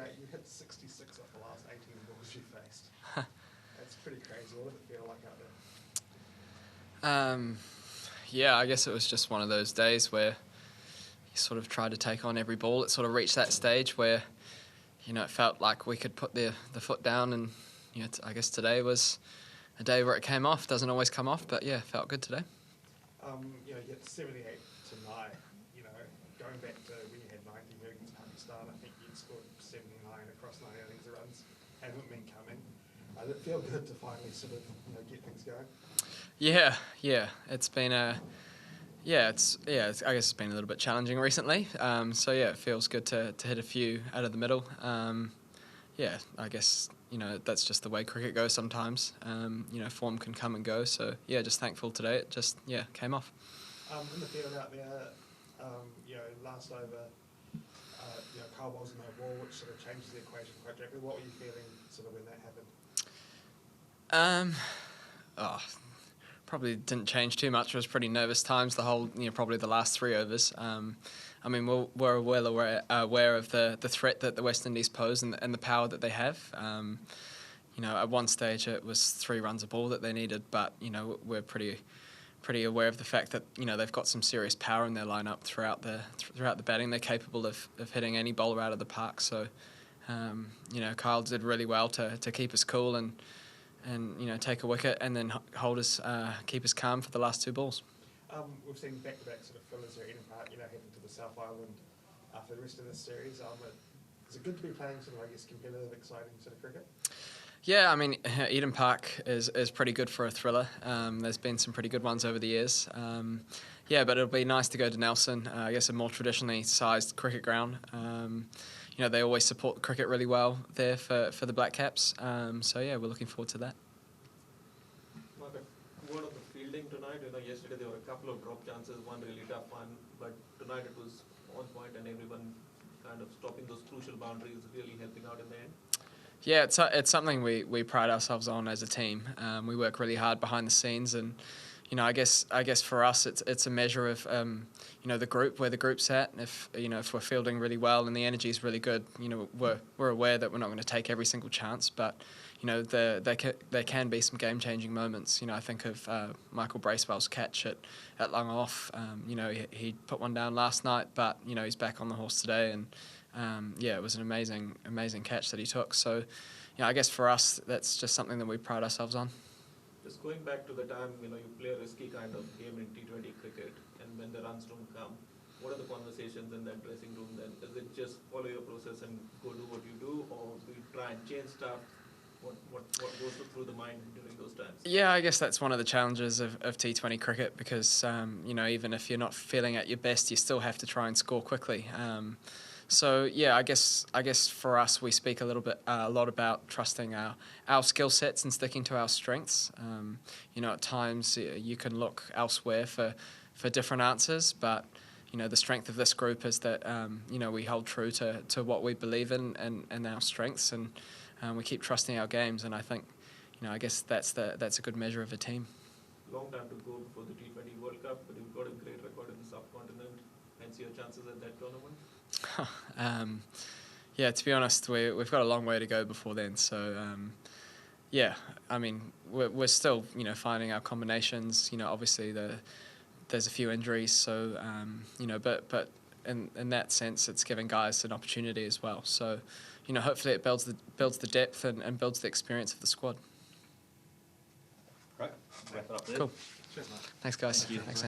mate, you hit 66 off the last 18 balls you faced. That's pretty crazy. What did it feel like out there? Yeah, I guess it was just one of those days where you sort of tried to take on every ball. It sort of reached that stage where, it felt like we could put the foot down, and I guess today was a day where it came off. Doesn't always come off, but yeah, felt good today. You hit 78 tonight. Going back to when you had 90 against Pakistan, I think you'd scored 79 across 9 innings. The runs haven't been coming. Did it feel good to finally sort of get things going? Yeah. It's been I guess it's been a little bit challenging recently. So yeah, it feels good to hit a few out of the middle. I guess that's just the way cricket goes sometimes. Form can come and go. So yeah, just thankful today. It just came off. In the field out there, last over, Carl was no ball, which sort of changes the equation quite directly. What were you feeling sort of when that happened? Probably didn't change too much. It was pretty nervous times the whole, probably the last 3 overs. We're well aware of the threat that the West Indies pose and the power that they have. At one stage it was 3 runs a ball that they needed, but we're pretty aware of the fact that they've got some serious power in their lineup throughout the batting. They're capable of hitting any bowler out of the park. So, Kyle did really well to keep us cool and take a wicket and then keep us calm for the last 2 balls. We've seen back-to-back sort of fillers here, Eden Park, heading to the South Island for the rest of this series. Is it good to be playing sort of, competitive, exciting sort of cricket? Yeah, Eden Park is pretty good for a thriller. There's been some pretty good ones over the years. But it'll be nice to go to Nelson, I guess a more traditionally sized cricket ground. They always support cricket really well there for the BLACKCAPS. We're looking forward to that. Mark, what of the fielding tonight? Yesterday there were a couple of drop chances, one really tough one, but tonight it was on point and everyone kind of stopping those crucial boundaries, really helping out in the end. Yeah, it's something we pride ourselves on as a team. We work really hard behind the scenes, and I guess for us it's a measure of the group, where the group's at. If we're fielding really well and the energy is really good, we're aware that we're not going to take every single chance, but there can be some game-changing moments. I think of Michael Bracewell's catch at long off. He put one down last night, but he's back on the horse today, and it was an amazing catch that he took. So I guess for us that's just something that we pride ourselves on. Just going back to the time you play a risky kind of game in T20 cricket, and when the runs don't come, what are the conversations in that dressing room then? Is it just follow your process and go do what you do, or do you try and change stuff? What goes through the mind during those times? Yeah, I guess that's one of the challenges of T20 cricket, because even if you're not feeling at your best, you still have to try and score quickly. I guess for us, we speak a lot about trusting our skill sets and sticking to our strengths. At times you can look elsewhere for different answers, but the strength of this group is that we hold true to what we believe in and our strengths, and we keep trusting our games. And I think I guess that's a good measure of a team. Long time to go before the T20 World Cup, but you've got a great record in the subcontinent. Hence your chances at that tournament. To be honest, we've got a long way to go before then. So, we're still finding our combinations. Obviously there's a few injuries, so but in that sense, it's giving guys an opportunity as well. So, hopefully it builds the depth and builds the experience of the squad. Right, wrap it up there. Cool. Cheers, mate. Thanks, guys. Thank you. Thanks.